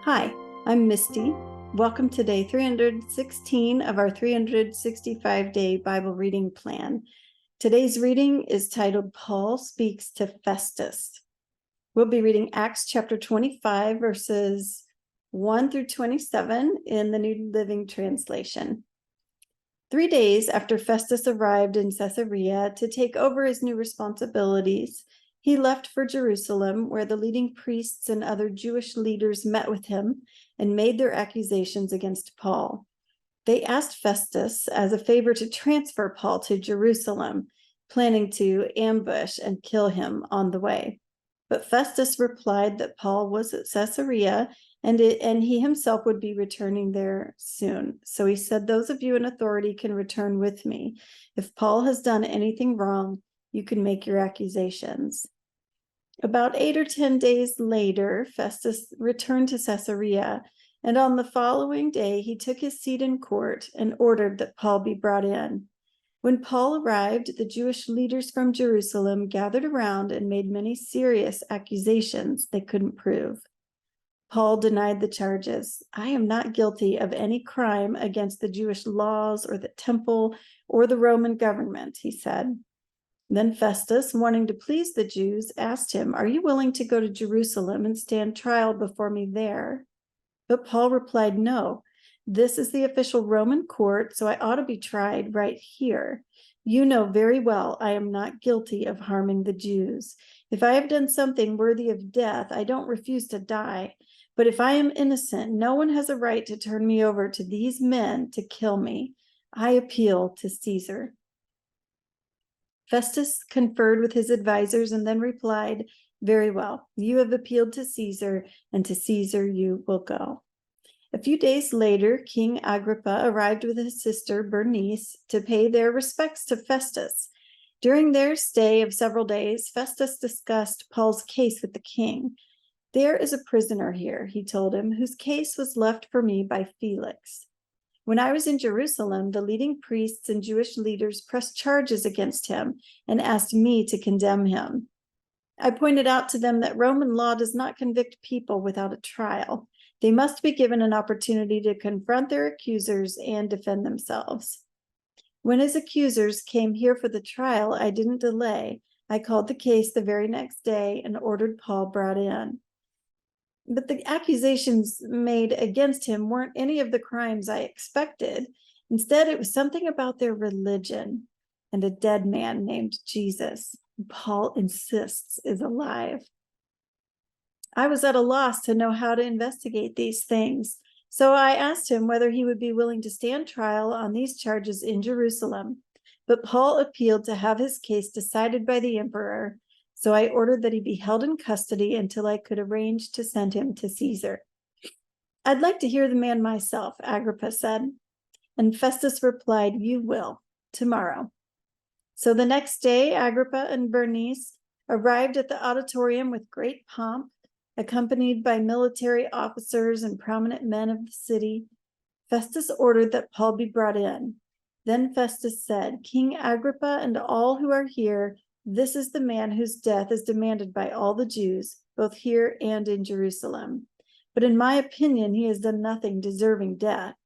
Hi, I'm Misty. Welcome to day 316 of our 365-day Bible reading plan. Today's reading is titled Paul Speaks to Festus. We'll be reading Acts chapter 25, verses 1 through 27 in the New Living Translation. 3 days after Festus arrived in Caesarea to take over his new responsibilities, he left for Jerusalem, where the leading priests and other Jewish leaders met with him and made their accusations against Paul. They asked Festus as a favor to transfer Paul to Jerusalem, planning to ambush and kill him on the way. But Festus replied that Paul was at Caesarea and he himself would be returning there soon. So he said, "Those of you in authority can return with me. If Paul has done anything wrong, you can make your accusations." About 8 or 10 days later, Festus returned to Caesarea, and on the following day he took his seat in court and ordered that Paul be brought in. When Paul arrived, the Jewish leaders from Jerusalem gathered around and made many serious accusations they couldn't prove. Paul denied the charges. "I am not guilty of any crime against the Jewish laws or the temple or the Roman government," he said. Then Festus, wanting to please the Jews, asked him, "Are you willing to go to Jerusalem and stand trial before me there?" But Paul replied, "No, this is the official Roman court, so I ought to be tried right here. You know very well I am not guilty of harming the Jews. If I have done something worthy of death, I don't refuse to die. But if I am innocent, no one has a right to turn me over to these men to kill me. I appeal to Caesar." Festus conferred with his advisors and then replied, "Very well, you have appealed to Caesar, and to Caesar you will go." A few days later, King Agrippa arrived with his sister Bernice to pay their respects to Festus. During their stay of several days, Festus discussed Paul's case with the king. "There is a prisoner here," he told him, "whose case was left for me by Felix. When I was in Jerusalem, the leading priests and Jewish leaders pressed charges against him and asked me to condemn him. I pointed out to them that Roman law does not convict people without a trial. They must be given an opportunity to confront their accusers and defend themselves. When his accusers came here for the trial, I didn't delay. I called the case the very next day and ordered Paul brought in. But the accusations made against him weren't any of the crimes I expected. Instead, it was something about their religion and a dead man named Jesus, who Paul insists is alive. I was at a loss to know how to investigate these things, so I asked him whether he would be willing to stand trial on these charges in Jerusalem. But Paul appealed to have his case decided by the emperor, so I ordered that he be held in custody until I could arrange to send him to Caesar. "I'd like to hear the man myself," Agrippa said. And Festus replied, "You will, tomorrow." So the next day, Agrippa and Bernice arrived at the auditorium with great pomp, accompanied by military officers and prominent men of the city. Festus ordered that Paul be brought in. Then Festus said, "King Agrippa and all who are here, this is the man whose death is demanded by all the Jews, both here and in Jerusalem. But in my opinion, he has done nothing deserving death.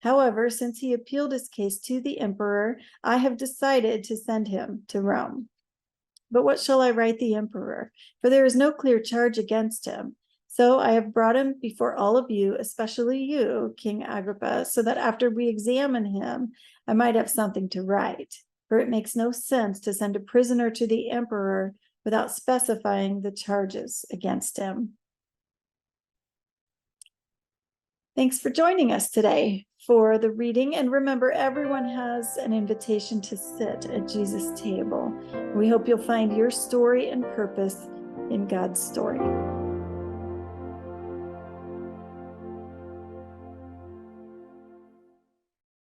However, since he appealed his case to the emperor, I have decided to send him to Rome. But what shall I write the emperor? For there is no clear charge against him. So I have brought him before all of you, especially you, King Agrippa, so that after we examine him, I might have something to write. For it makes no sense to send a prisoner to the emperor without specifying the charges against him." Thanks for joining us today for the reading. And remember, everyone has an invitation to sit at Jesus' table. We hope you'll find your story and purpose in God's story.